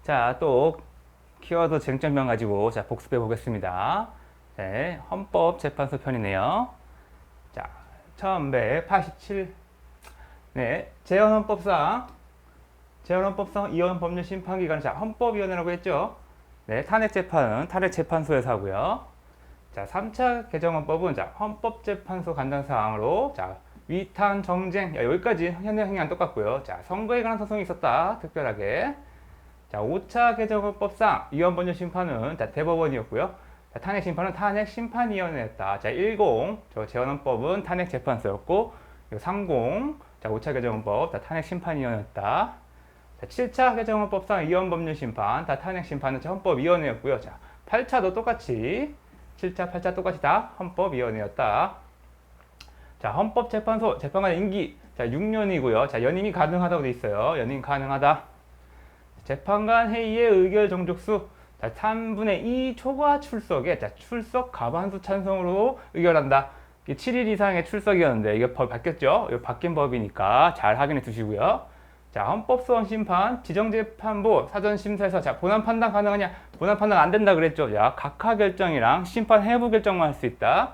자, 또 키워드 쟁점명 가지고 자, 복습해 보겠습니다. 네, 헌법재판소 편이네요. 자, 1187. 네, 재헌헌법상 이헌법률심판기관, 자, 헌법위원회라고 했죠. 네, 탄핵재판은 탄핵재판소에서 하고요. 자, 3차 개정헌법은 자, 헌법재판소 간당사항으로 자, 위탄, 정쟁, 여기까지 현행 행위안 똑같고요. 자, 선거에 관한 소송이 있었다, 특별하게. 자, 5차 개정헌법상 이헌법률심판은 자, 대법원이었고요. 자, 탄핵심판은 탄핵심판위원회였다. 자, 10, 저 재헌헌법은 탄핵재판소였고, 30, 자, 5차 개정헌법, 다 탄핵심판위원회였다. 자, 7차 개정헌법상 이헌법률심판, 다 탄핵심판은 헌법위원회였고요. 자, 8차도 똑같이, 7차, 8차 똑같이 다 헌법위원회였다. 자, 헌법재판소, 재판관 임기, 자, 6년이고요. 자, 연임이 가능하다고 돼 있어요. 연임 가능하다. 재판관 회의의 의결 정족수, 자, 3분의 2 초과 출석에, 자, 출석 과반수 찬성으로 의결한다. 7일 이상의 출석이었는데 이게 법 바뀌었죠? 이거 바뀐 법이니까 잘 확인해 두시고요. 자, 헌법소원 심판, 지정재판부 사전심사에서 자, 본안 판단 가능하냐? 본안 판단 안 된다 그랬죠? 자, 각하 결정이랑 심판 해부 결정만 할 수 있다.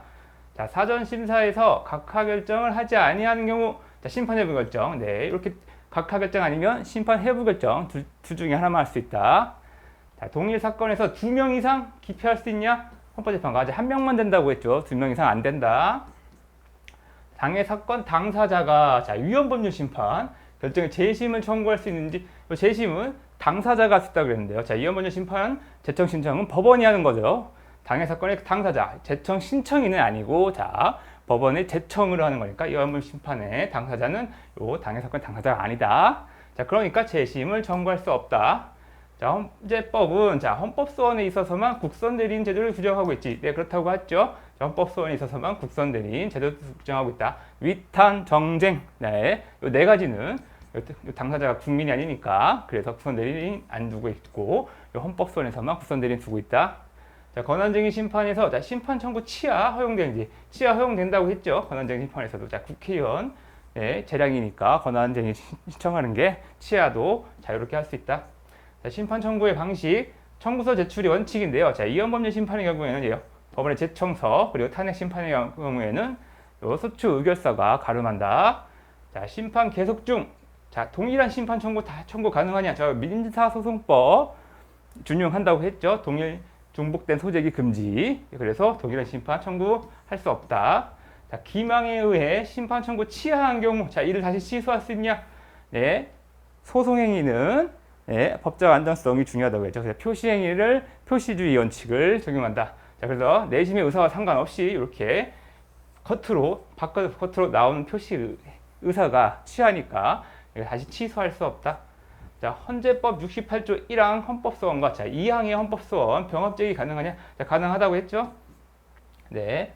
자, 사전심사에서 각하 결정을 하지 아니하는 경우, 자, 심판 해부 결정. 네, 이렇게 각하 결정 아니면 심판 해부 결정 둘 중에 하나만 할 수 있다. 자, 동일 사건에서 2명 이상 기피할 수 있냐? 헌법재판관 아직 1명만 된다고 했죠. 2명 이상 안 된다. 당해 사건 당사자가 자, 위헌법률 심판 결정에 재심을 청구할 수 있는지, 재심은 당사자가 할 수 있다고 그랬는데요. 자, 위헌법률 심판 재청 신청은 법원이 하는 거죠. 당해 사건의 당사자, 재청 신청인은 아니고, 자, 법원에 재청을 하는 거니까 위헌법률 심판의 당사자는 요 당해 사건 당사자가 아니다. 자, 그러니까 재심을 청구할 수 없다. 자, 헌재법은 자, 헌법소원에 있어서만 국선대리인 제도를 규정하고 있지. 네, 그렇다고 했죠. 자, 헌법소원에 있어서만 국선대리인 제도를 규정하고 있다. 위탄, 정쟁. 네, 요 네 가지는 요 당사자가 국민이 아니니까 그래서 국선대리인 안 두고 있고, 요 헌법소원에서만 국선대리인 두고 있다. 자, 권한쟁의 심판에서 자, 심판 청구 치하 허용되는지, 치하 허용된다고 했죠. 권한쟁의 심판에서도 자, 국회의원 네, 재량이니까 권한쟁의 신청하는 게 치하도 자유롭게 할 수 있다. 자, 심판 청구의 방식, 청구서 제출이 원칙인데요. 자, 이헌법률 심판의 경우에는 법원의 재청서, 그리고 탄핵 심판의 경우에는 요 소추 의결서가 가름한다. 자, 심판 계속 중, 자, 동일한 심판 청구 다 청구 가능하냐? 저 민사소송법 준용한다고 했죠. 동일 중복된 소재기 금지. 그래서 동일한 심판 청구할 수 없다. 자, 기망에 의해 심판 청구 취하한 경우, 자, 이를 다시 취소할 수 있냐? 네, 소송행위는 네, 법적 안전성이 중요하다고 했죠. 그래서 표시행위를 표시주의 원칙을 적용한다. 자, 그래서 내심의 의사와 상관없이 이렇게 겉으로 나오는 표시 의사가 취하니까 다시 취소할 수 없다. 자, 헌재법 68조 1항 헌법소원과 자, 2항의 헌법소원 병합제기 가능하냐? 자, 가능하다고 했죠. 네.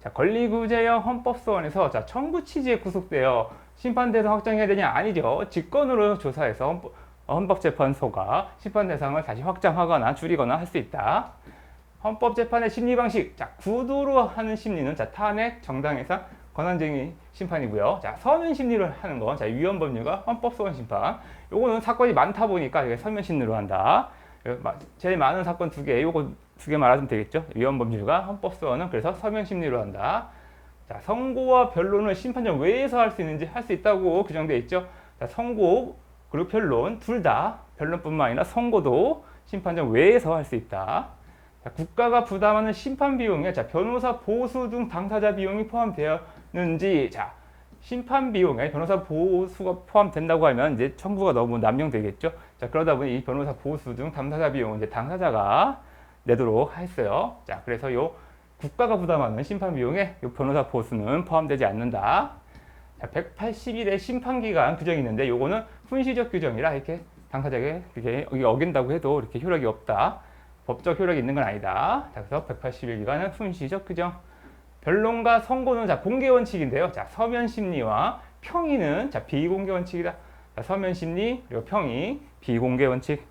자, 권리구제형 헌법소원에서 자, 청구 취지에 구속되어 심판 대상 확정해야 되냐? 아니죠. 직권으로 조사해서 헌법재판소가 심판 대상을 다시 확장하거나 줄이거나 할 수 있다. 헌법재판의 심리 방식, 자, 구도로 하는 심리는 자, 탄핵, 정당해상, 권한쟁의 심판이고요. 자, 서면 심리를 하는 건 자, 위헌법률과 헌법소원 심판. 요거는 사건이 많다 보니까 서면 심리로 한다. 제일 많은 사건 2개, 요거 2개 말하면 되겠죠. 위헌법률과 헌법소원은 그래서 서면 심리로 한다. 자, 선고와 변론을 심판장 외에서 할 수 있는지 할 수 있다고 규정되어 있죠. 자, 선고 그리고 변론 둘 다 변론뿐만 아니라 선고도 심판장 외에서 할 수 있다. 자, 국가가 부담하는 심판 비용에 자, 변호사 보수 등 당사자 비용이 포함되었는지, 자, 심판 비용에 변호사 보수가 포함된다고 하면 이제 청구가 너무 남용되겠죠. 자, 그러다 보니 이 변호사 보수 등 당사자 비용은 이제 당사자가 내도록 했어요. 자, 그래서 요 국가가 부담하는 심판 비용에 이 변호사 보수는 포함되지 않는다. 자, 180일의 심판기간 규정이 있는데 요거는 훈시적 규정이라 이렇게 당사자에게 이렇게 어긴다고 해도 이렇게 효력이 없다. 법적 효력이 있는 건 아니다. 자, 그래서 180일 기간은 훈시적 규정. 변론과 선고는 자, 공개 원칙인데요. 자, 서면 심리와 평의는 자, 비공개 원칙이다. 자, 서면 심리 그리고 평의 비공개 원칙.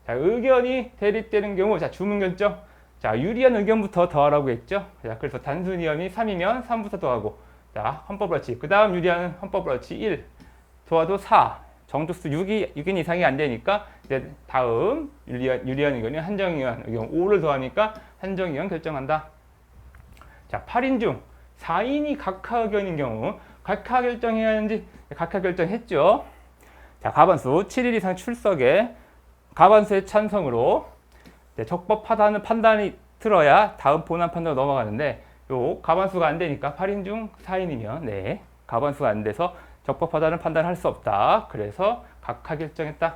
자, 의견이 대립되는 경우 자, 주문 결정. 자, 유리한 의견부터 더하라고 했죠. 자, 그래서 단순이염이 3이면 3부터 더하고, 자, 헌법 원칙. 그 다음 유리한 헌법 원칙 1, 더하도 4, 정족수 6인 이상이 안 되니까 이제 다음 유리한 의견이 한정의원 의견 5를 더하니까 한정의원 결정한다. 자, 8인 중 4인이 각하 의견인 경우 각하 결정해야 하는지 각하 결정했죠. 자, 가반수 7일 이상 출석에 가반수의 찬성으로 적법하다는 판단이 들어야 다음 본안 판단으로 넘어가는데 요 가반수가 안 되니까 8인 중 4인이면 가반수가 안 돼서 적법하다는 판단을 할 수 없다. 그래서 각하 결정했다.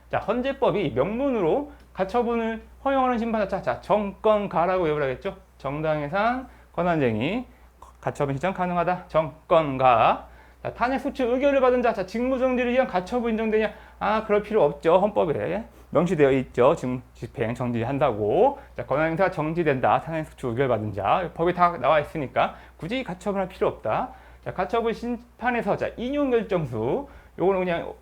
자, 헌재법이 명문으로 가처분을 허용하는 심판자, 자, 정권가라고 외우라 했죠. 정당 해산, 권한쟁의, 가처분 신청 가능하다. 정권가. 자, 탄핵 소추 의결을 받은 자, 직무정지를 위한 가처분 인정되냐? 그럴 필요 없죠. 헌법에 명시되어 있죠. 지금 집행 정지한다고. 자, 권한행사가 정지된다. 탄핵 소추 의결 받은 자. 법에 다 나와 있으니까 굳이 가처분할 필요 없다. 자, 가처분 심판에서 자, 인용 결정수. 요거는 그냥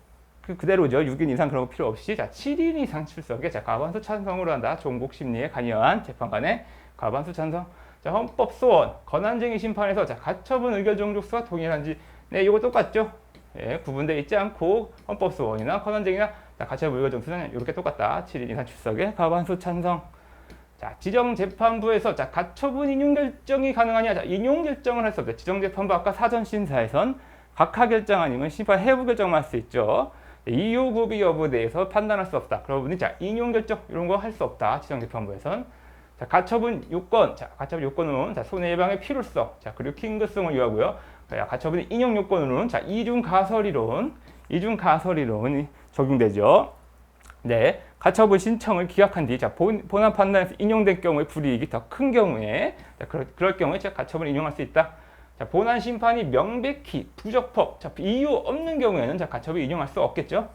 그대로죠. 6인 이상 그런 거 필요 없이. 자, 7인 이상 출석에 자, 가반수 찬성으로 한다. 종국 심리에 관여한 재판관의 가반수 찬성. 자, 헌법 소원, 권한쟁의 심판에서 자, 가처분 의결 종족수와 동일한지. 네, 이거 똑같죠. 구분되어 있지 않고 헌법 소원이나 권한쟁의나 가처분 의결 종족수는 이렇게 똑같다. 7인 이상 출석에 가반수 찬성. 자, 지정재판부에서 자, 가처분 인용 결정이 가능하냐? 자, 인용 결정을 할 수 없다. 지정재판부 아까 사전 심사에선 각하 결정 아니면 심판 해부 결정만 할 수 있죠. 이유 구비 여부에 대해서 판단할 수 없다. 그러다 보니 자, 인용 결정 이런 거 할 수 없다. 지정재판부에선. 자, 가처분 요건. 자, 가처분 요건으로는 자, 손해배상의 필요성. 자, 그리고 킹급성을 요하고요. 자, 가처분 인용 요건으로는 자, 이중 가설이론이 적용되죠. 네, 가처분 신청을 기각한 뒤, 자, 본안 판단에서 인용된 경우에 불이익이 더 큰 경우에, 자, 그럴 경우에 자, 가처분을 인용할 수 있다. 자, 본안 심판이 명백히 부적법, 자, 이유 없는 경우에는 자, 가처분 인용할 수 없겠죠.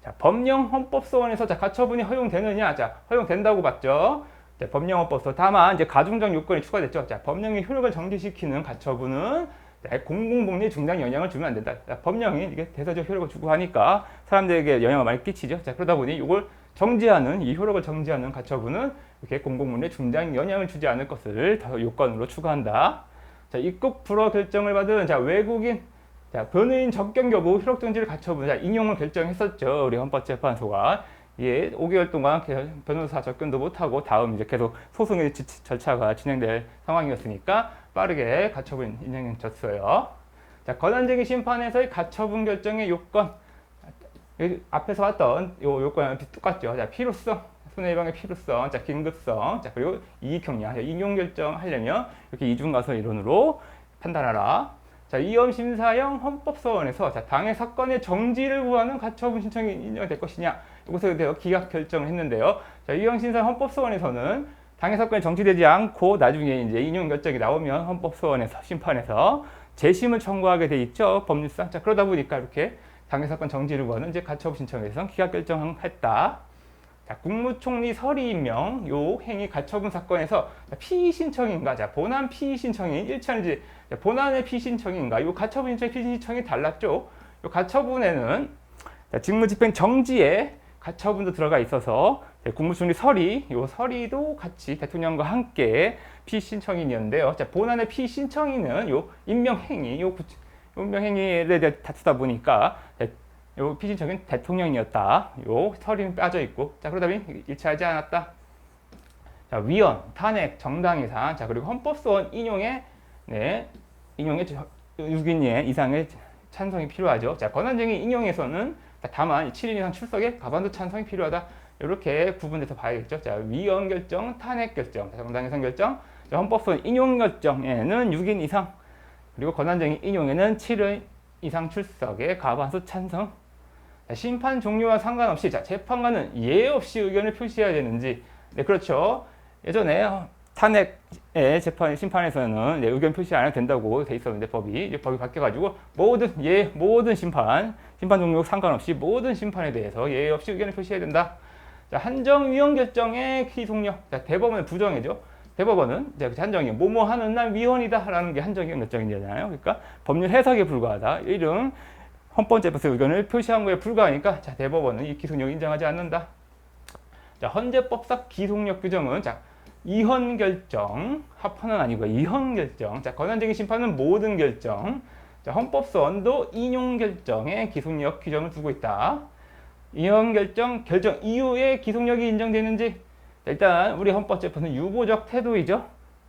자, 법령 헌법 소원에서 자, 가처분이 허용되느냐? 자, 허용된다고 봤죠. 자, 법령 헌법소 다만 이제 가중적 요건이 추가됐죠. 자, 법령의 효력을 정지시키는 가처분은 공공복리에 중대한 영향을 주면 안 된다. 자, 법령이 이게 대사적 효력을 주고 하니까 사람들에게 영향을 많이 끼치죠. 자, 그러다 보니 이걸 정지하는 이 효력을 정지하는 가처분은 이렇게 공공복리에 중대한 영향을 주지 않을 것을 더 요건으로 추가한다. 자, 입국 불허 결정을 받은 자, 외국인 자, 변호인 적격 여부 효력 정지를 가처분 자, 인용을 결정했었죠. 우리 헌법재판소가 5개월 동안 변호사 접견도 못하고 다음 이제 계속 소송의 절차가 진행될 상황이었으니까 빠르게 가처분 인정해줬어요. 자, 권한쟁의 심판에서의 가처분 결정의 요건. 앞에서 봤던 요 요건은 똑같죠. 자, 필요성, 손해배상의 필요성, 자, 긴급성, 자, 그리고 이익형량, 인용 결정하려면 이렇게 이중가설 이론으로 판단하라. 자, 이험심사형 헌법소원에서 자, 당해 사건의 정지를 구하는 가처분 신청이 인정될 것이냐. 이것에 대해서 기각 결정을 했는데요. 자, 이험심사 헌법소원에서는 당해 사건이 정지되지 않고 나중에 이제 인용 결정이 나오면 헌법소원에서 심판에서 재심을 청구하게 돼 있죠. 법률상. 자, 그러다 보니까 이렇게 당해 사건 정지를 구하는 이제 가처분 신청에 대해서 기각 결정했다. 자, 국무총리 서리 임명 요 행위 가처분 사건에서 피의 신청인가? 자, 본안 피의 신청이 일치하는지 본안의 피의 신청인가? 요 가처분 신청의 피의 신청이 달랐죠. 요 가처분에는 자, 직무집행 정지에 가처분도 들어가 있어서 국무총리 서리, 요 서리도 같이 대통령과 함께 피의 신청인이었는데요. 자, 본안의 피의 신청인은 요 임명행위, 요 임명행위에 대해 다투다 보니까 요 피의 신청인 대통령이었다. 요 서리는 빠져 있고, 자, 그러다 보니 일치하지 않았다. 자, 위헌, 탄핵, 정당해산, 자, 그리고 헌법소원 인용에 6인 이상의 찬성이 필요하죠. 자, 권한쟁의 인용에서는 다만 7인 이상 출석에 가반수 찬성이 필요하다. 이렇게 구분해서 봐야겠죠. 자, 위헌 결정, 탄핵 결정, 정당해산 결정, 자, 헌법소원 인용 결정에는 6인 이상, 그리고 권한쟁의 인용에는 7인 이상 출석에 가반수 찬성. 자, 심판 종료와 상관없이 자, 재판관은 예외 없이 의견을 표시해야 되는지. 네, 그렇죠. 예전에 탄핵의 재판 심판에서는 의견 표시 안 해도 된다고 돼 있었는데 법이 바뀌어가지고 모든 심판 종료 상관없이 모든 심판에 대해서 예외 없이 의견을 표시해야 된다. 자, 한정위헌 결정의 기속력. 자, 대법원의 부정이죠. 대법원은 한정이 뭐뭐 하는 날 위헌이다라는 게 한정위헌 결정이잖아요. 그러니까 법률 해석에 불과하다. 이런 헌법재판소 의견을 표시한 거에 불과하니까 자, 대법원은 이 기속력 인정하지 않는다. 자, 헌재법상 기속력 규정은 자, 이헌 결정, 합헌은 아니고 이헌 결정. 자, 권한쟁의 심판은 모든 결정. 자, 헌법소원도 인용 결정에 기속력 규정을 두고 있다. 인용 결정 이후에 기속력이 인정되는지, 일단 우리 헌법재판은 유보적 태도이죠.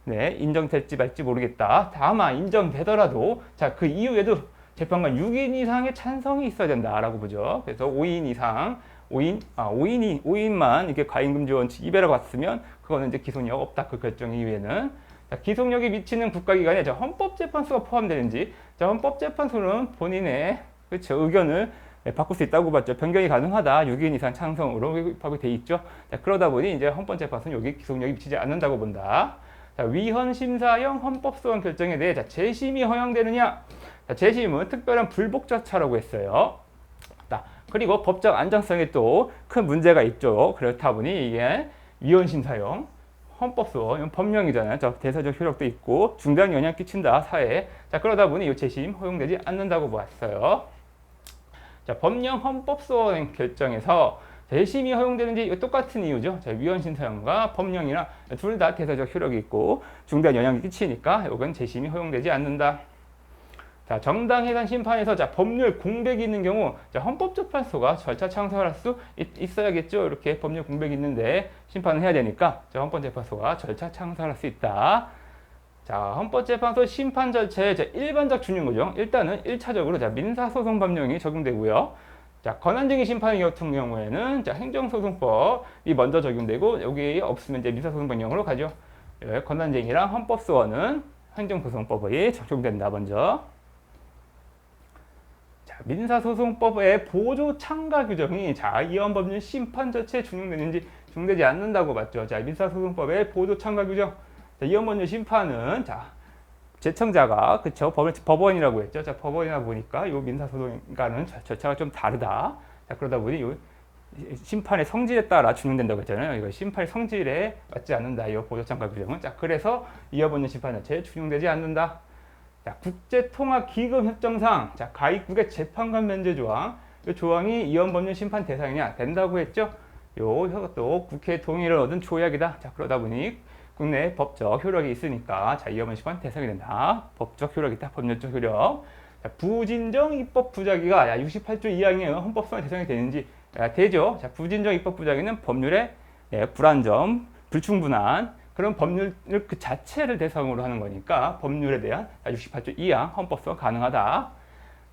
네, 인정될지 말지 모르겠다. 다만 인정되더라도 자, 그 이후에도 재판관 6인 이상의 찬성이 있어야 된다라고 보죠. 그래서 5인 이상, 5인만 이게 과잉금지원 위배라고 봤으면 그거는 이제 기속력 없다. 그 결정 이후에는. 자, 기속력이 미치는 국가기관에 자, 헌법재판소가 포함되는지, 자, 헌법재판소는 본인의 그렇죠, 의견을 바꿀 수 있다고 봤죠. 변경이 가능하다. 6인 이상 찬성으로 법이 돼 있죠. 자, 그러다 보니 이제 헌법재판소는 여기 기속력이 미치지 않는다고 본다. 자, 위헌 심사형 헌법소원 결정에 대해 자, 재심이 허용되느냐? 자, 재심은 특별한 불복절차라고 했어요. 자, 그리고 법적 안정성에 또 큰 문제가 있죠. 그렇다 보니 이게 위헌 심사형 헌법소원 법령이잖아요. 저 대사적 효력도 있고 중대한 영향 끼친다 사회에. 자, 그러다 보니 이 재심 허용되지 않는다고 보았어요. 자, 법령 헌법소원 결정에서 재심이 허용되는지 똑같은 이유죠. 자, 위헌 심사형과 법령이나 둘 다 대사적 효력이 있고 중대한 영향이 끼치니까 이건 재심이 허용되지 않는다. 자, 정당 해산 심판에서 자, 법률 공백이 있는 경우 자, 헌법재판소가 절차 창설할 수 있어야겠죠. 이렇게 법률 공백이 있는데 심판을 해야 되니까 자, 헌법재판소가 절차 창설할 수 있다. 자, 헌법재판소 심판 절차의 일반적 준용 규정, 일단은 1차적으로 자, 민사소송법령이 적용되고요. 자, 권한쟁의 심판 같은 경우에는 자, 행정소송법이 먼저 적용되고 여기 없으면 이제 민사소송법령으로 가죠. 예, 권한쟁의랑 헌법소원은 행정소송법이 적용된다 먼저. 자, 민사소송법의 보조 참가 규정이 자, 이원법률 심판 절차에 준용되는지 준용되지 않는다고 봤죠. 자, 민사소송법의 보조 참가 규정. 자, 이원법률 심판은 자, 제청자가 그쵸 법원이라고 했죠. 자, 법원이다 보니까 요 민사소송과는 절차가 좀 다르다. 자, 그러다 보니 요 심판의 성질에 따라 준용된다고 했잖아요. 이거 심판의 성질에 맞지 않는다. 이 보조참가 규정은. 자, 그래서 이원법률 심판 자체에 준용되지 않는다. 자, 국제통합기금협정상 자, 가입국의 재판관 면제 조항, 이 조항이 이원법률 심판 대상이냐 된다고 했죠. 요것도 국회 동의를 얻은 조약이다. 자, 그러다 보니 국내 법적 효력이 있으니까 자, 이원법률 심판 대상이 된다. 법적 효력이 있다. 법률적 효력. 자, 부진정 입법 부작위가 68조 2항의 헌법소원 대상이 되는지 되죠. 자, 부진정 입법 부작위는 법률의 불완전, 불충분한 그런 법률 그 자체를 대상으로 하는 거니까 법률에 대한 68조 2항 헌법소원 가능하다.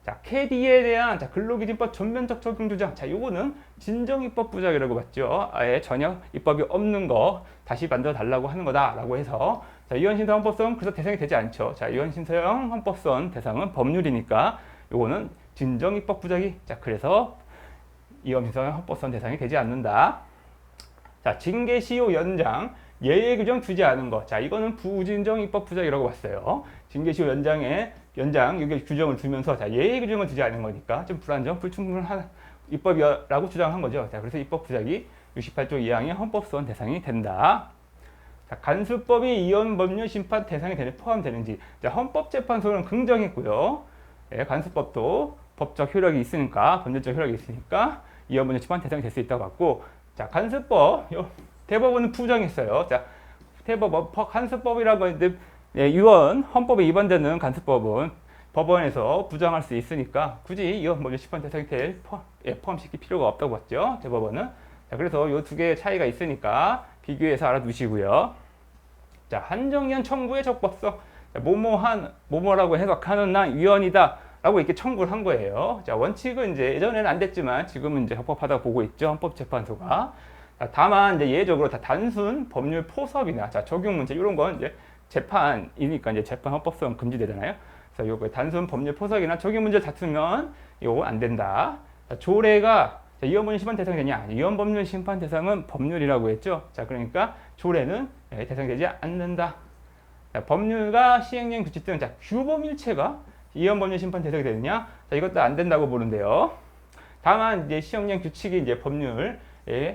자, KD에 대한 자, 근로기준법 전면적 적용 주장. 자, 요거는 진정 입법 부작이라고 봤죠. 아예 전혀 입법이 없는 거 다시 만들어 달라고 하는 거다라고 해서 자, 이원신사 헌법소원 그래서 대상이 되지 않죠. 자, 이원신사형 헌법소원 대상은 법률이니까 요거는 진정 입법 부작위. 자, 그래서 이원신사형 헌법소원 대상이 되지 않는다. 자, 징계시효 연장. 예외 규정 두지 않은 것. 자, 이거는 부진정 입법 부작이라고 봤어요. 징계시효 연장 여기 규정을 두면서 자, 예외 규정을 두지 않은 거니까 좀 불안정, 불충분한 입법이라고 주장한 거죠. 자, 그래서 입법 부작이 68조 2항의 헌법소원 대상이 된다. 자, 간수법이 이원법률 심판 대상이 포함되는지. 자, 헌법재판소는 긍정했고요. 예, 간수법도 법적 효력이 있으니까, 법률적 효력이 있으니까 이원법률 심판 대상이 될 수 있다고 봤고, 자, 간수법 대법원은 부정했어요. 자, 간수법이라고 했는데 유언 헌법에 위반되는 간수법은 법원에서 부정할 수 있으니까 굳이 이원법률 심판 대상이 포함시킬 필요가 없다고 봤죠. 대법원은. 자, 그래서 이 두 개의 차이가 있으니까 비교해서 알아두시고요. 자, 한정위원 청구의 적법성. 자, 뭐뭐라고 해석하는 난 위헌이다 라고 이렇게 청구를 한 거예요. 자, 원칙은 이제 예전에는 안 됐지만 지금은 이제 적법하다고 보고 있죠. 헌법재판소가. 다만 이제 예외적으로 다 단순 법률 포섭이나 자, 적용 문제 이런 건 이제 재판이니까 이제 재판 헌법소원 금지되잖아요. 그래서 요거 단순 법률 포섭이나 적용 문제 다투면 요거 안 된다. 자, 조례가 이원법률 심판 대상이 되냐? 이원법률 심판 대상은 법률이라고 했죠. 자, 그러니까 조례는 대상되지 않는다. 자, 법률과 시행령 규칙 등 자, 규범일체가 이원법률 심판 대상이 되느냐? 자, 이것도 안 된다고 보는데요. 다만 이제 시행령 규칙이 이제 법률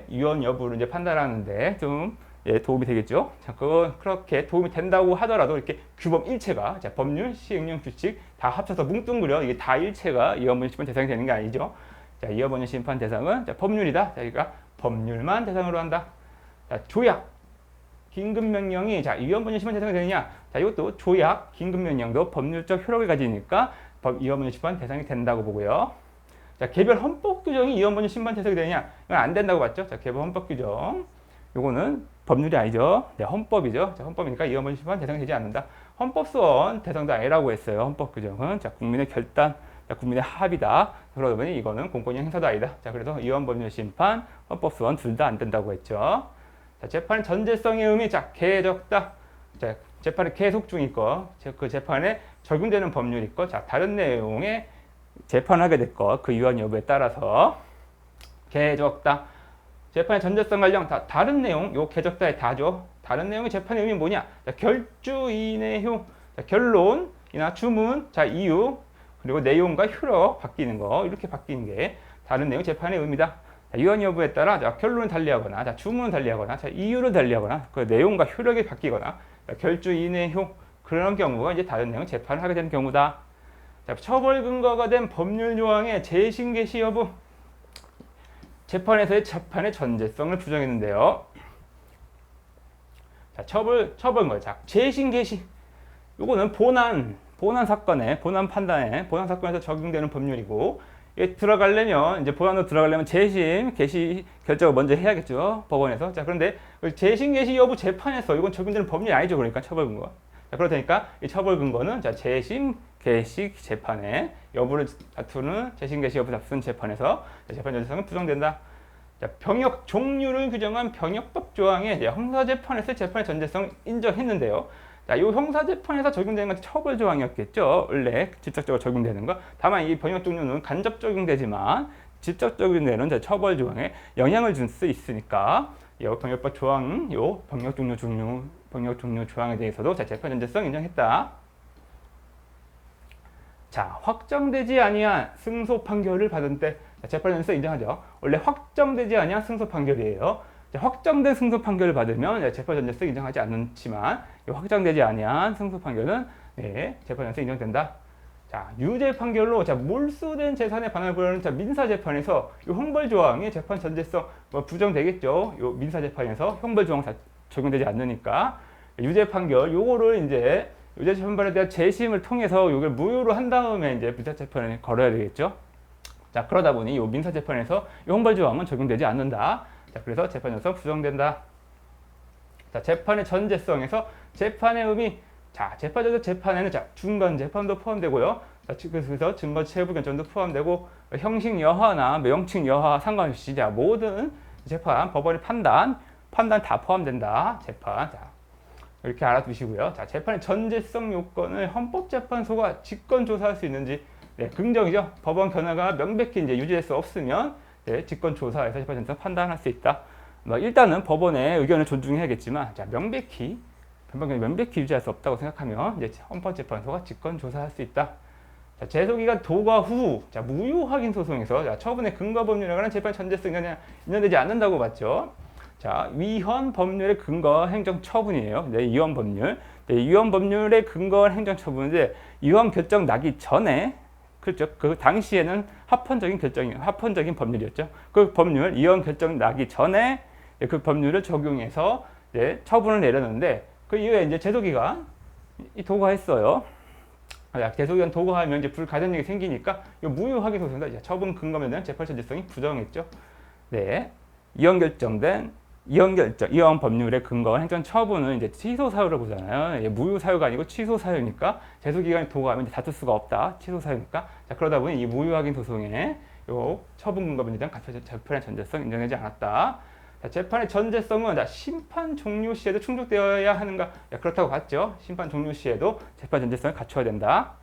유언 여부를 이제 판단하는데 좀 도움이 되겠죠. 자, 그렇게 도움이 된다고 하더라도 이렇게 규범 일체가 자, 법률, 시행령, 규칙 다 합쳐서 뭉뚱그려 이게 다 일체가 이원법률 심판 대상이 되는 게 아니죠. 자, 이원법률 심판 대상은 자, 법률이다. 자, 그러니까 법률만 대상으로 한다. 자, 조약, 긴급명령이 자, 이원법률 심판 대상이 되느냐? 자, 이것도 조약, 긴급명령도 법률적 효력을 가지니까 이원범죄 심판 대상이 된다고 보고요. 자, 개별 헌법 규정이 이원범죄 심판 대상이 되느냐? 이건 안 된다고 봤죠? 자, 개별 헌법 규정. 요거는 법률이 아니죠. 네, 헌법이죠. 자, 헌법이니까 이원범죄 심판 대상이 되지 않는다. 헌법소원 대상도 아니라고 했어요. 헌법 규정은. 자, 국민의 결단, 자, 국민의 합의다. 그러다 보니 이거는 공권력 행사도 아니다. 자, 그래서 이원범죄 심판, 헌법소원 둘 다 안 된다고 했죠. 자, 재판의 전제성의 의미, 자, 개적다. 자, 재판이 계속 중일 거, 그 재판에 적용되는 법률이 있고, 자, 다른 내용의 재판하게 될 것, 그 유한 여부에 따라서 개적다. 재판의 전제성 관련 다 다른 내용, 요 개적다에 다죠. 다른 내용의 재판의 의미 뭐냐? 자, 결주 이내효, 자, 결론이나 주문, 자, 이유, 그리고 내용과 효력 바뀌는 거, 이렇게 바뀌는 게 다른 내용 재판의 의미다. 자, 유한 여부에 따라 자, 결론을 달리하거나, 자, 주문을 달리하거나, 자, 이유를 달리하거나, 그 내용과 효력이 바뀌거나, 자, 결주 이내효, 그런 경우가 이제 다른 내용 재판을 하게 되는 경우다. 자, 처벌 근거가 된 법률 조항의 재심 개시 여부. 재판에서의 재판의 전제성을 부정했는데요. 자, 처벌 근거. 자, 재심 개시. 요거는 본안 사건에, 본안 판단에, 본안 사건에서 적용되는 법률이고, 이게 들어가려면, 이제 본안으로 들어가려면 재심 개시 결정을 먼저 해야겠죠. 법원에서. 자, 그런데 재심 개시 여부 재판에서 이건 적용되는 법률이 아니죠. 그러니까 처벌 근거. 자, 그렇다니까 이 처벌 근거는 자, 재심 개시 재판에 여부를 다투는 재심 개시 여부 다투는 재판에서 재판 전제성은 부정된다. 자, 병역 종류를 규정한 병역법 조항에 형사재판에서 재판의 전제성을 인정했는데요. 자, 이 형사재판에서 적용되는 건 처벌 조항이었겠죠. 원래 직접적으로 적용되는 거. 다만 이 병역 종류는 간접 적용되지만 직접 적용되는 처벌 조항에 영향을 줄 수 있으니까 이 병역법 조항, 요 병역 종류 조항에 대해서도 자, 재판 전제성 인정했다. 자, 확정되지 아니한 승소 판결을 받은 때 재판 전제성 인정하죠. 원래 확정되지 아니한 승소 판결이에요. 자, 확정된 승소 판결을 받으면 재판 전제성 인정하지 않지만 확정되지 아니한 승소 판결은 네, 재판 전제성 인정된다. 자, 유죄 판결로 자, 몰수된 재산에 반환을 부여하는 자, 민사 재판에서 이 형벌 조항이 재판 전제성 부정되겠죠. 요 민사 재판에서 형벌 조항 적용되지 않으니까 유죄 판결 요거를 이제 유죄 재판에 대한 재심을 통해서 이걸 무효로 한 다음에 이제 민사 재판을 걸어야 되겠죠. 자, 그러다 보니 이 민사 재판에서 이 형벌 조항은 적용되지 않는다. 자, 그래서 재판 전제성 부정된다. 자, 재판의 전제성에서 재판의 의미. 자, 재판에서 재판에는 자, 중간 재판도 포함되고요. 자, 그래서 증거 체부 결정도 포함되고 형식 여하나 명칭 여하 상관없이 자, 모든 재판, 법원의 판단 다 포함된다. 재판. 자, 이렇게 알아두시고요. 자, 재판의 전제성 요건을 헌법재판소가 직권 조사할 수 있는지 네, 긍정이죠. 법원 견해가 명백히 이제 유지될 수 없으면 네, 직권 조사에서 재판 전제성 판단할 수 있다. 일단은 법원의 의견을 존중해야겠지만 자, 명백히 유지할 수 없다고 생각하면 이제 헌법재판소가 직권 조사할 수 있다. 자, 제소기간 도과 후 자, 무효 확인 소송에서 자, 처분의 근거 법률에 관한 재판 전제성이 인정되지 않는다고 봤죠. 자, 위헌 법률의 근거 행정 처분이에요. 네, 위헌 법률. 네, 위헌 법률의 근거 행정 처분인데 위헌 결정 나기 전에 그렇죠. 그 당시에는 합헌적인 법률이었죠. 그 법률 위헌 결정 나기 전에 그 법률을 적용해서 네, 처분을 내렸는데 그 이후에 이제 제소기간 도과했어요. 제소기간 도과하면 이제 불가점력이 생기니까 이 무효 확인 소송이다. 이제 처분 근거에 대한 재판 전제성이 부정했죠. 네, 위헌 법률의 근거 행정 처분은 이제 취소 사유를 보잖아요. 무효 사유가 아니고 취소 사유니까 제소기간이 도과하면 이제 다툴 수가 없다. 취소 사유니까. 자, 그러다 보니 이 무효 확인 소송에 요 처분 근거에 대한 재판의 전제성 인정되지 않았다. 자, 재판의 전제성은 자, 심판 종료 시에도 충족되어야 하는가? 야, 그렇다고 봤죠. 심판 종료 시에도 재판 전제성을 갖춰야 된다.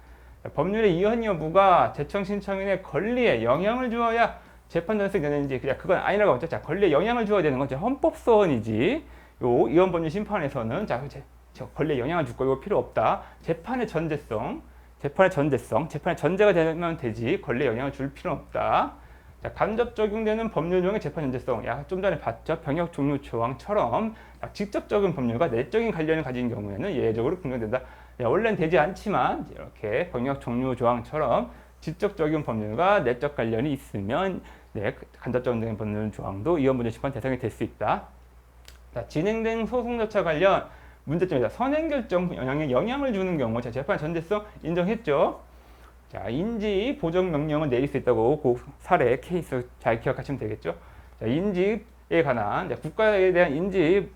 자, 법률의 이헌 여부가 재청 신청인의 권리에 영향을 주어야 재판 전제성이 되는지 그건 아니라고 봤죠. 자, 권리에 영향을 주어야 되는 건 헌법소원이지. 요 이헌 법률 심판에서는 자, 권리에 영향을 줄 거 이거 필요 없다. 재판의 전제가 되면 되지. 권리에 영향을 줄 필요는 없다. 자, 간접 적용되는 법률 조항의 재판 전제성. 좀 전에 봤죠. 병역 종류 조항처럼 직접 적용 법률과 내적인 관련을 가진 경우에는 예외적으로 긍정된다. 원래는 되지 않지만 이렇게 병역 종류 조항처럼 직접 적용 법률과 내적 관련이 있으면 네, 간접 적용되는 법률 조항도 이헌 심판 대상이 될 수 있다. 자, 진행된 소송 절차 관련 문제점이다. 선행 결정 영향에 영향을 주는 경우 자, 재판 전제성 인정했죠. 자, 인지 보정 명령을 내릴 수 있다고 그 사례 케이스 잘 기억하시면 되겠죠. 자, 인지에 관한 국가에 대한 인지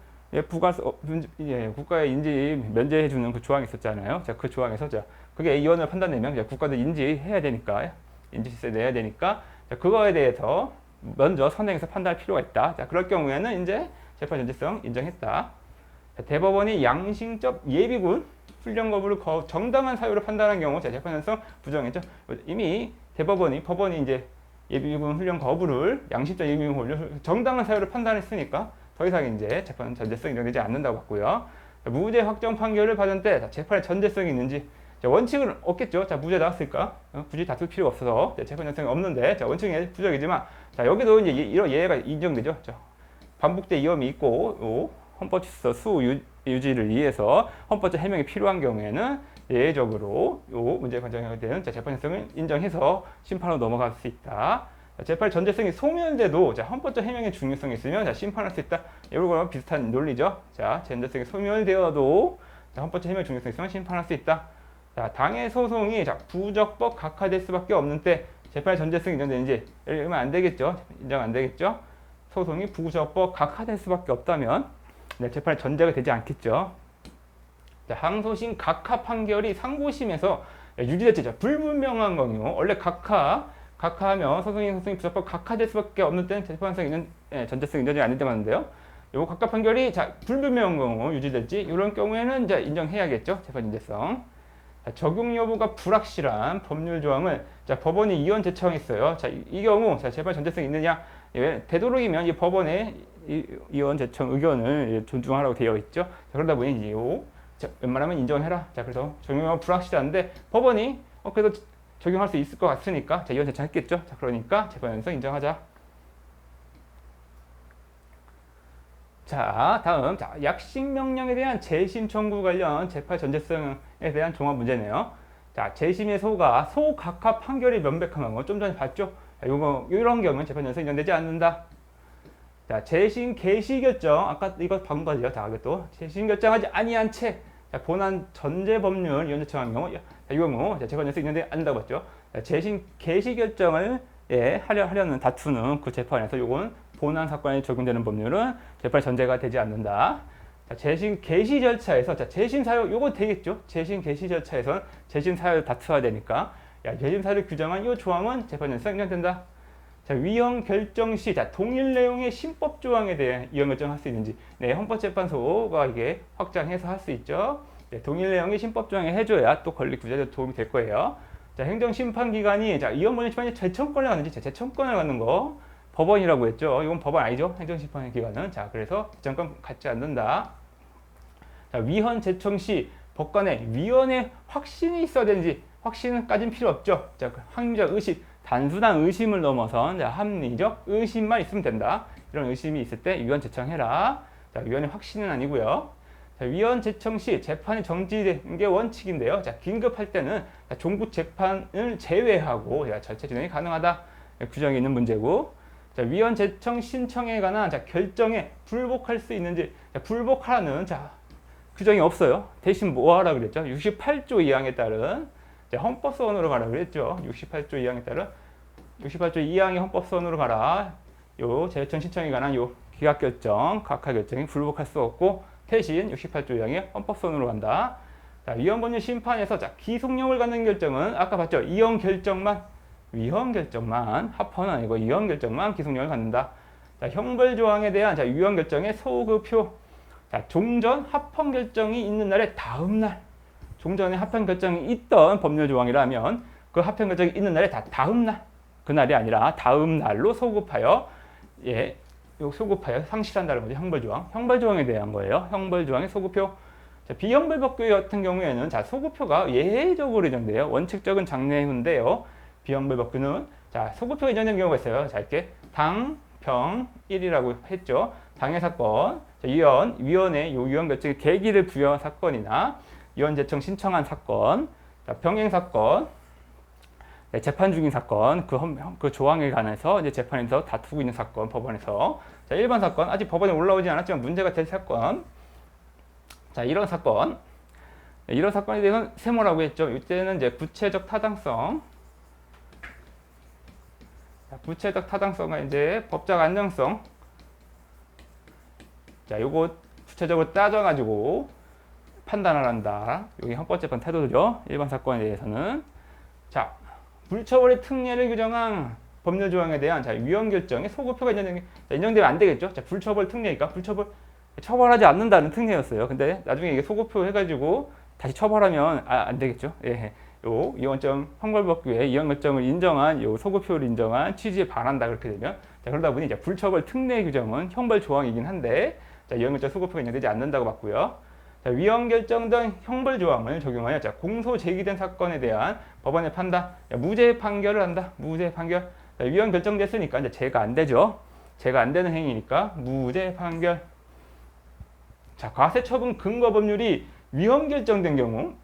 국가의 인지 면제해주는 그 조항이 있었잖아요. 자, 그 조항에서 그게 이원을 판단되면 국가도 인지해야 되니까 인지세 내야 되니까 그거에 대해서 먼저 선행해서 판단할 필요가 있다. 자, 그럴 경우에는 이제 재판 전제성 인정했다. 자, 대법원이 양심적 예비군 훈련 거부를 정당한 사유로 판단한 경우 재판 전제성 부정했죠. 이미 법원이 이제 예비군 훈련 거부를 양심적 예비군 훈련 정당한 사유로 판단했으니까 더 이상 이제 재판 전제성 인정되지 않는다고 봤고요. 자, 무죄 확정 판결을 받은 때 재판에 전제성이 있는지 원칙은 없겠죠. 자, 무죄 나왔으니까 굳이 다툴 필요가 없어서 재판 전제성이 없는데 원칙은 부적이지만 여기도 이제 이런 예외가 인정되죠. 반복된 위험이 있고 헌법 질서 유지를 위해서 헌법적 해명이 필요한 경우에는 예외적으로 문제 관정에 대한 재판 전제성을 인정해서 심판으로 넘어갈 수 있다. 재판 전제성이 소멸돼도 헌법적 해명의 중요성이 있으면 심판할 수 있다. 이거랑 비슷한 논리죠. 전제성이 소멸되어도 헌법적 해명 중요성이 있으면 심판할 수 있다. 당해 소송이 부적법 각하될 수밖에 없는 때 재판의 전제성이 인정되는지 이러면 안 되겠죠. 인정 안 되겠죠. 소송이 부적법 각하될 수밖에 없다면 재판에 전제가 되지 않겠죠. 항소심 각하 판결이 상고심에서 유지됐죠. 불분명한 경우 원래 각하하면 소송이 부적법 각하될 수밖에 없는 때는 재판성 있는 전제성 인정이 안 된다는데요. 요 각하 판결이 불분명한 경우 유지될지 이런 경우에는 이제 인정해야겠죠. 재판 전제성. 적용 여부가 불확실한 법률 조항을 법원이 이원 제청했어요. 이 경우 재판 전제성 있느냐? 되도록이면 이 법원의 이원 제청 의견을 존중하라고 되어 있죠. 그러다 보니 웬만하면 인정해라. 그래서 적용 여부가 불확실한데 법원이 그래도 적용할 수 있을 것 같으니까 이원 제청했겠죠. 그러니까 재판 전제성 인정하자. 다음 약식 명령에 대한 재심 청구 관련 재판 전제성에 대한 종합 문제네요. 재심의 소각하 판결이 명백한 거 좀 전에 봤죠. 이런 경우는 재판 전제성 인정되지 않는다. 재심 개시 결정 아까 이거 본 거죠. 이것도 재심 결정하지 아니한 채 본안 전제 법률 위헌 제청한 경우 이 경우 재판 전제성 인정되지 않는다고 봤죠. 재심 개시 결정을 하려는 다투는 그 재판에서 요건 본안 사건에 적용되는 법률은 재판 전제가 되지 않는다. 재심 개시 절차에서 재심 사유 요거 되겠죠. 재심 개시 절차에서는 재심 사유를 다투어야 되니까 재심 사유를 규정한 이 조항은 재판 전제성 인정된다. 위헌 결정 시 동일 내용의 신법 조항에 대해 위헌 결정할 수 있는지 헌법재판소가 이게 확장해서 할 수 있죠. 동일 내용의 신법 조항에 해줘야 또 권리 구제에 도움이 될 거예요. 행정심판기관이 위헌 권리 심판이 재청권을 갖는지 재청권을 갖는 거 법원이라고 했죠. 이건 법원 아니죠. 행정심판기관은. 그래서 재청권 갖지 않는다. 위헌 제청 시 법관의 위헌의 확신이 있어야 되는지 확신까지는 필요 없죠. 합리적 의심, 단순한 의심을 넘어선 합리적 의심만 있으면 된다. 이런 의심이 있을 때 위헌 제청해라. 위헌의 확신은 아니고요. 위헌 제청 시 재판이 정지되는 게 원칙인데요. 긴급할 때는 종부 재판을 제외하고 절차 진행이 가능하다. 규정이 있는 문제고. 위헌 제청 신청에 관한 결정에 불복할 수 있는지 불복하라는 규정이 없어요. 대신 뭐 하라 그랬죠? 68조 2항에 따른 헌법소원으로 가라 그랬죠. 68조 2항에 따른 68조 2항의 헌법소원으로 가라. 요 제청 신청에 관한 요 기각결정, 각하 결정이 불복할 수 없고 대신 68조 2항의 헌법소원으로 간다. 위헌 법률 심판에서 기속력을 갖는 결정은 아까 봤죠? 위헌 결정만 합헌은 아니고 위헌 결정만 기속력을 갖는다. 형벌 조항에 대한 위헌 결정의 소급표. 종전 합헌 결정이 있는 날의 다음 날. 종전에 합헌 결정이 있던 법률 조항이라면 그 합헌 결정이 있는 날의 다음 날. 그날이 아니라 다음 날로 소급하여 소급하여 상실한다는 거죠. 형벌 조항. 형벌 조항에 대한 거예요. 형벌 조항의 소급표. 비형벌 법규 같은 경우에는 소급표가 예외적으로 인정돼요. 원칙적인 장래후인데요. 비형벌 법규는 소급표가 인정되는 경우가 있어요. 이렇게 당, 병, 1이라고 했죠. 당해 사건, 위원회 위헌 결정의 계기를 부여한 사건이나 위헌 제청 신청한 사건, 병행 사건, 재판 중인 사건, 그 조항에 관해서 이제 재판에서 다투고 있는 사건, 법원에서 일반 사건, 아직 법원에 올라오지 않았지만 문제가 될 사건, 이런 사건. 이런 사건에 대해서는 세모라고 했죠. 이때는 이제 구체적 타당성. 구체적 타당성과 이제 법적 안정성. 자, 요거 구체적으로 따져가지고 판단을 한다. 여기 헌법재판 태도죠. 일반 사건에 대해서는. 자, 불처벌의 특례를 규정한 법률 조항에 대한 위헌 결정에 소급표가 인정되면 안 되겠죠. 자, 불처벌 특례니까 처벌하지 않는다는 특례였어요. 근데 나중에 이게 소급표 해가지고 다시 처벌하면 안 되겠죠. 예. 요 이원점 형벌법규에 이원 결정을 인정한 요 소급표를 인정한 취지에 반한다 그렇게 되면 자, 그러다 보니 이제 불처벌 특례 규정은 형벌 조항이긴 한데 자, 이원 결정 소급표가 인정되지 않는다고 봤고요. 자, 위헌 결정된 형벌 조항을 적용하여 자, 공소 제기된 사건에 대한 법원의 판단, 자, 무죄 판결을 한다. 무죄 판결. 자, 위헌 결정됐으니까 이제 죄가 안 되죠. 죄가 안 되는 행위니까 무죄 판결. 자, 과세처분 근거 법률이 위헌 결정된 경우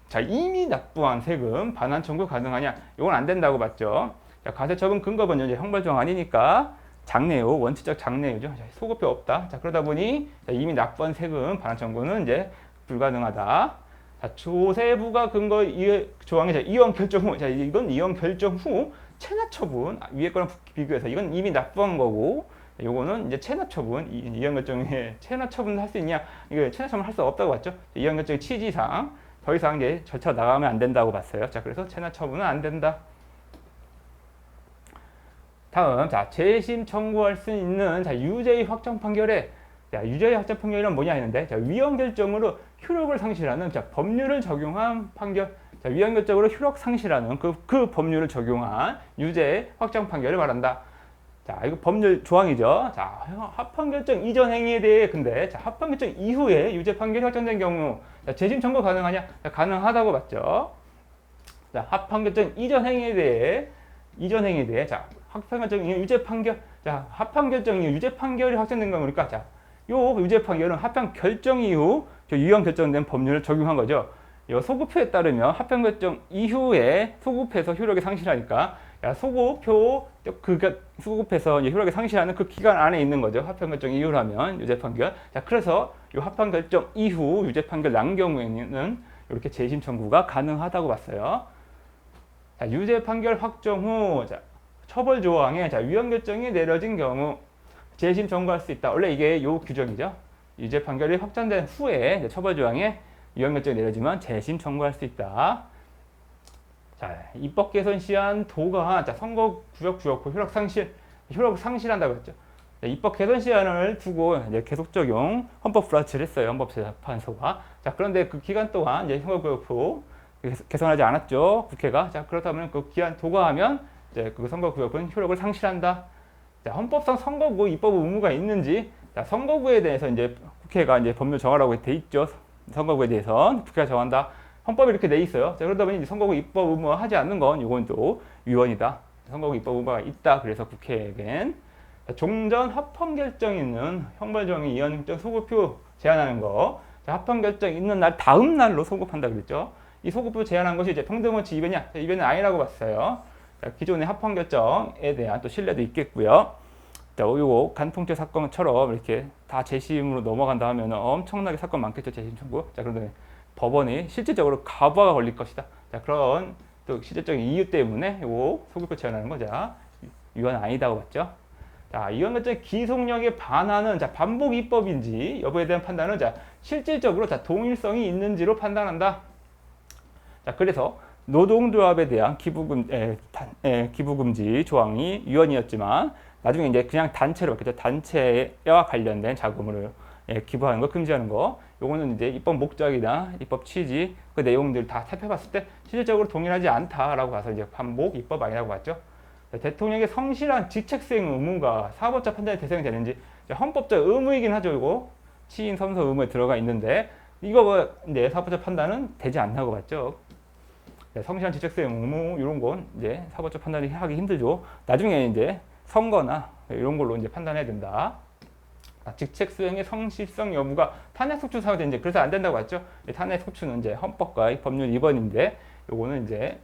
자, 이미 납부한 세금 반환 청구 가능하냐? 이건 안 된다고 봤죠. 자, 과세처분 근거 법률 형벌 조항 아니니까 장래요, 원칙적 장래요죠. 자, 소급표 없다. 자, 그러다 보니 자, 이미 납부한 세금 반환 청구는 이제 불가능하다. 자, 조세부가 근거 조항이 이원 결정 후, 자, 이건 이원 결정 후 체납 처분 위에 거랑 비교해서 이건 이미 납부한 거고. 요거는 이제 체납 처분, 이원 결정에 체납 처분을 할 수 있냐? 이거 체납 처분 할 수 없다고 봤죠. 이원 결정의 취지상 더 이상 이제 절차 나가면 안 된다고 봤어요. 자, 그래서 체납 처분은 안 된다. 다음, 자, 재심 청구할 수 있는 자, 유죄의 확정 판결에 자, 유죄의 확정 판결은 뭐냐 했는데 자, 위헌 결정으로 효력을 상실하는 자, 법률을 적용한 판결. 자, 위헌 결정으로 효력 상실하는 그 법률을 적용한 유죄의 확정 판결을 말한다. 자, 이거 법률 조항이죠. 자, 합헌 결정 이전 행위에 대해 근데 자, 합헌 결정 이후에 유죄 판결이 확정된 경우 자, 재심 청구 가능하냐? 자, 가능하다고 봤죠. 자, 합헌 결정 이전 행위에 대해 자, 합헌 결정 이후 유죄 판결. 자, 합헌 결정 이후 유죄 판결이 확정된 경우니까 자, 요 유죄 판결은 합헌 결정 이후 유효 결정된 법률을 적용한 거죠. 요 소급표에 따르면 합헌 결정 이후에 소급해서 효력이 상실하니까 야, 소급해서 효력이 상실하는 그 기간 안에 있는 거죠. 합헌 결정 이후라면 유죄 판결. 자, 그래서 요 합헌 결정 이후 유죄 판결 난 경우에는 이렇게 재심 청구가 가능하다고 봤어요. 자, 유죄 판결 확정 후 자, 처벌 조항에 자, 위헌 결정이 내려진 경우 재심 청구할 수 있다. 원래 이게 요 규정이죠. 유죄 판결이 확정된 후에 처벌 조항에 위헌 결정이 내려지면 재심 청구할 수 있다. 자, 입법 개선 시한 도가 자, 선거 구역 구역호 효력 상실한다고 했죠. 자, 입법 개선 시한을 두고 이제 계속 적용 헌법 불합치를 했어요. 헌법재판소가. 자, 그런데 그 기간 동안 이제 선거 구역호 개선하지 않았죠. 국회가. 자, 그렇다면 그 기한 도과하면 이제 그 선거 구역은 효력을 상실한다. 자, 헌법상 선거구 입법 의무가 있는지 자, 선거구에 대해서 이제 국회가 이제 법률 정하라고 돼 있죠. 선거구에 대해서 국회가 정한다. 헌법이 이렇게 돼 있어요. 자, 그러다 보니 선거구 입법 의무 하지 않는 건 이건 또 위헌이다. 선거구 입법 의무가 있다. 그래서 국회에겐 자, 종전 합헌 결정 있는 형벌정의 이원정 소급표 제한하는 거. 자, 합헌 결정 있는 날 다음 날로 소급한다 그랬죠. 이 소급표 제한한 것이 이제 평등원칙 위배냐? 위배는 아니라고 봤어요. 자, 기존의 합헌 결정에 대한 또 신뢰도 있겠고요. 자, 요거 간통죄 사건처럼 이렇게 다 재심으로 넘어간다 하면 엄청나게 사건 많겠죠. 재심 청구. 자, 그런데 법원이 실질적으로 가부가 걸릴 것이다. 자, 그런 또 실질적인 이유 때문에 요 소급표 제한하는 거 자, 위헌 아니다고 봤죠. 자, 이원 결정 기속력에 반하는 자, 반복 입법인지 여부에 대한 판단은 자, 실질적으로 자, 동일성이 있는지로 판단한다. 자, 그래서 노동조합에 대한 기부금지 조항이 위헌이었지만 나중에 이제 그냥 단체로 바뀌었죠. 단체와 관련된 자금으로 기부하는 거 금지하는 거. 요거는 이제 입법 목적이나 입법 취지 그 내용들 다 살펴봤을 때 실질적으로 동일하지 않다라고 봐서 이제 반복 입법 아니라고 봤죠. 대통령의 성실한 직책 수행 의무가 사법적 판단의 대상이 되는지 헌법적 의무이긴 하죠. 이거 취인 선서 의무에 들어가 있는데 이거 이제 사법적 판단은 되지 않다고 봤죠. 성실한 직책 수행 의무 이런 건 이제 사법적 판단이 하기 힘들죠. 나중에 이제 선거나 이런 걸로 이제 판단해야 된다. 직책 수행의 성실성 여부가 탄핵 소추 사유가 되는지 그래서 안 된다고 봤죠. 탄핵 소추는 이제 헌법과 법률 위반인데 요거는 이제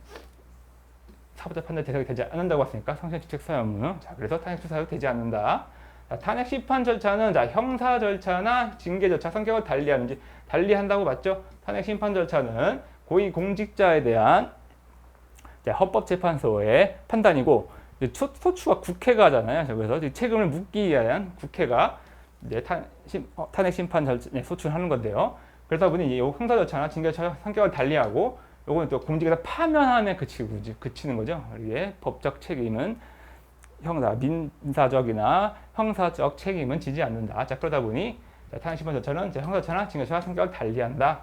사법적 판단 대상이 되지 않는다고 했으니까 성실한 직책 수행 의무는 자, 그래서 탄핵 소추 사유 되지 않는다. 자, 탄핵 심판 절차는 자, 형사 절차나 징계 절차 성격을 달리하는지 달리한다고 봤죠? 탄핵 심판 절차는 고위 공직자에 대한 헌법재판소의 판단이고 소추가 국회가 하잖아요. 그래서 책임을 묻기 위한 국회가 이제 탄핵 심판 절차 소추를 하는 건데요. 그러다 보니 이 형사 절차나 징계 절차 성격을 달리하고 요거는 또 공직에서 파면함에 그치는 거죠. 이게 법적 책임은 민사적이나 형사적 책임은 지지 않는다. 자, 그러다 보니 탄핵 심판 절차는 형사 절차나 징계 절차 성격을 달리한다.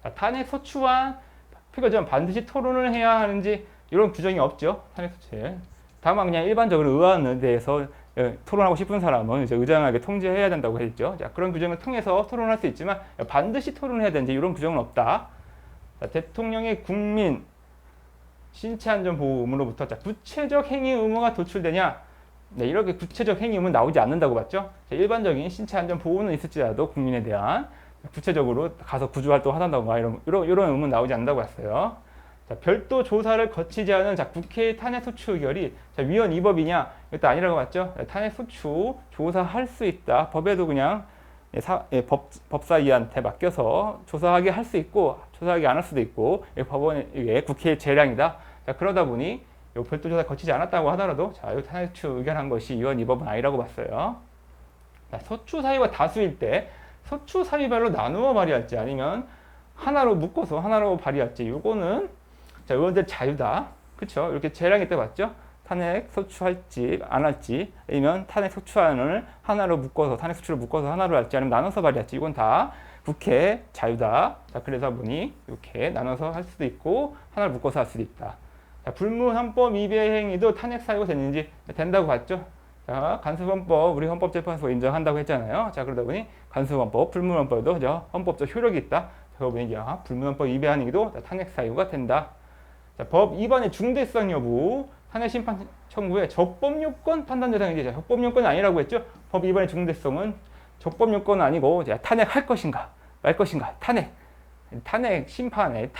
자, 탄핵 소추와 피고자는 반드시 토론을 해야 하는지 이런 규정이 없죠. 탄핵 소추에. 다만 그냥 일반적으로 의안에 대해서 토론하고 싶은 사람은 이제 의장에게 통지해야 된다고 했죠. 자, 그런 규정을 통해서 토론할 수 있지만 반드시 토론해야 되는지 이런 규정은 없다. 자, 대통령의 국민 신체 안전 보호 의무로부터 자, 구체적 행위 의무가 도출되냐? 네, 이렇게 구체적 행위 의무는 나오지 않는다고 봤죠. 자, 일반적인 신체 안전 보호는 있을지라도 국민에 대한 구체적으로 가서 구조 활동 하던가 이런 의무는 나오지 않는다고 했어요. 자, 별도 조사를 거치지 않은 자, 국회의 탄핵 소추 의결이 자, 위헌 위법이냐? 이것도 아니라고 봤죠. 탄핵 소추 조사할 수 있다. 법에도 그냥 법사위한테 맡겨서 조사하게 할 수 있고 조사하게 안 할 수도 있고 법원 이게 국회의 재량이다. 자, 그러다 보니 별도 조사 거치지 않았다고 하더라도 자, 이 탄핵 소추 의결한 것이 위헌 위법은 아니라고 봤어요. 자, 소추 사유가 다수일 때 소추 사유별로 나누어 발의할지 아니면 하나로 묶어서 하나로 발의할지 이거는 자, 의원들 자유다. 그렇죠? 이렇게 재량이 때 봤죠? 탄핵 소추할지 안 할지 아니면 탄핵 소추안을 하나로 묶어서 탄핵 소추를 묶어서 하나로 할지 아니면 나눠서 발의할지 이건 다 국회 자유다. 자, 그래서 보니 이렇게 나눠서 할 수도 있고 하나를 묶어서 할 수도 있다. 자, 불문헌법 위배 행위도 탄핵 사유가 됐는지 된다고 봤죠? 자, 간수헌법 우리 헌법재판소가 인정한다고 했잖아요. 자, 그러다 보니 간수헌법, 불문헌법도 헌법적 효력이 있다. 그러다 보니 불문헌법 위배한 행위도 탄핵 사유가 된다. 자, 법 위반의 중대성 여부 탄핵 심판 청구의 적법 요건 판단 대상이지. 적법 요건은 아니라고 했죠. 법 위반의 중대성은 적법 요건은 아니고 탄핵할 것인가 말 것인가 탄핵 심판의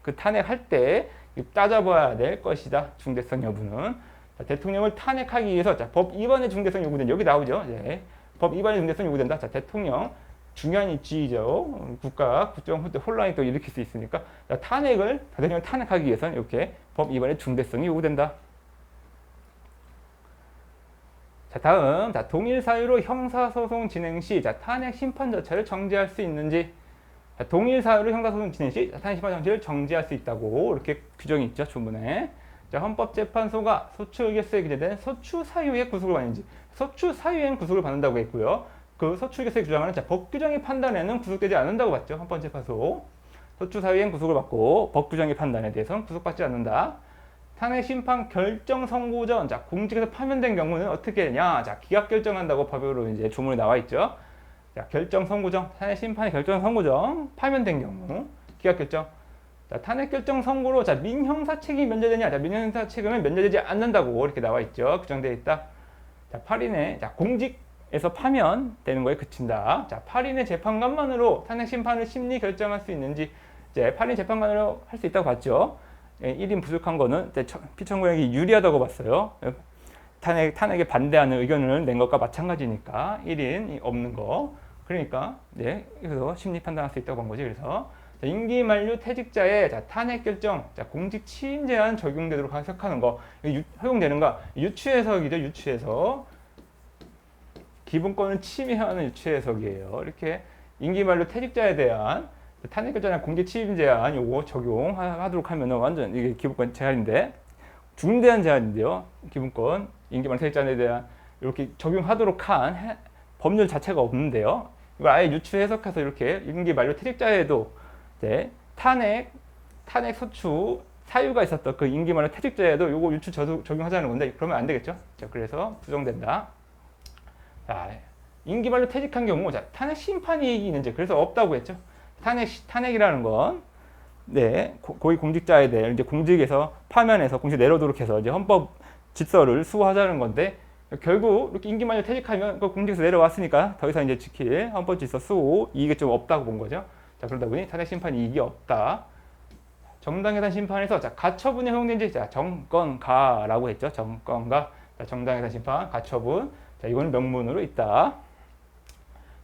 그 탄핵할 때 따져봐야 될 것이다. 중대성 여부는 자, 대통령을 탄핵하기 위해서 자, 법 위반의 중대성 요구된 여기 나오죠. 네. 법 위반의 중대성 요구된다. 자, 대통령 중요한 이치죠. 국가 국정 혼란이 또 일으킬 수 있으니까 자, 대통령을 탄핵하기 위해서는 이렇게 법 위반의 중대성이 요구된다. 자, 다음 동일 사유로 형사소송 진행 시 탄핵 심판 절차를 정지할 수 있는지. 자, 동일 사유로 형사소송 진행 시 탄핵 심판 정지를 정지할 수 있다고 이렇게 규정이 있죠. 조문에. 자, 헌법재판소가 소추 의결서에 기재된 소추 사유의 구속을 받는지. 소추 사유엔 구속을 받는다고 했고요. 그 소추 의결서에 규정하는 법 규정의 판단에는 구속되지 않는다고 봤죠. 헌법재판소. 소추 사유엔 구속을 받고 법 규정의 판단에 대해서는 구속받지 않는다. 탄핵 심판 결정 선고 전 공직에서 파면된 경우는 어떻게 되냐? 자, 기각 결정한다고 법으로 이제 조문에 나와 있죠. 자, 결정 선고 전 탄핵 심판의 결정 선고 전 파면된 경우 기각 결정. 자, 탄핵 결정 선고로 민형사 책임이 면제되냐? 자, 민형사 책임은 면제되지 않는다고 이렇게 나와 있죠. 규정되어 있다. 자, 8인의 공직에서 파면되는 거에 그친다. 자, 8인의 재판관만으로 탄핵 심판을 심리 결정할 수 있는지 이제 8인 재판관으로 할 수 있다고 봤죠. 1인 부족한 거는 피청구역이 유리하다고 봤어요. 탄핵에 반대하는 의견을 낸 것과 마찬가지니까 1인이 없는 거. 그러니까 그래서 심리 판단할 수 있다고 본 거지. 그래서 임기 만료 퇴직자의 탄핵 결정, 공직 취임 제한 적용되도록 해석하는 거. 허용되는가? 유추해석이죠. 유추해석. 기본권을 침해하는 유추해석이에요. 이렇게 임기 만료 퇴직자에 대한 탄핵 결정이나 공직 취임 제한 요거 적용하도록 하면은 완전 이게 기본권 제한인데 중대한 제한인데요. 기본권 임기 만료 퇴직자에 대한 이렇게 적용하도록 한 법률 자체가 없는데요. 이걸 아예 유추 해석해서 이렇게 임기 만료 퇴직자에도 탄핵 소추 사유가 있었던 그 임기 만료 퇴직자에도 요거 유추 적용하자는 건데 그러면 안 되겠죠. 자, 그래서 부정된다. 자, 임기 만료 퇴직한 경우 탄핵 심판이 있는지 그래서 없다고 했죠. 탄핵이라는 건 고위 공직자에 대해 이제 공직에서 파면해서 공직 내려오도록 해서 이제 헌법 질서를 수호하자는 건데 결국 이렇게 임기 만료 퇴직하면 그 공직에서 내려왔으니까 더 이상 이제 지킬 헌법 질서 수호 이익이 좀 없다고 본 거죠. 자, 그러다 보니 탄핵 심판 이익이 없다. 정당해산 심판에서 가처분이 허용된지 정권가라고 했죠. 정권가. 정당해산 심판 가처분 자, 이거는 명문으로 있다.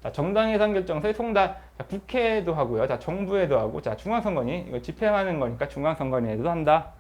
자, 정당 예산결정서의 송달. 자, 국회에도 하고요. 자, 정부에도 하고, 자, 중앙선관위. 이거 집행하는 거니까 중앙선관위에도 한다.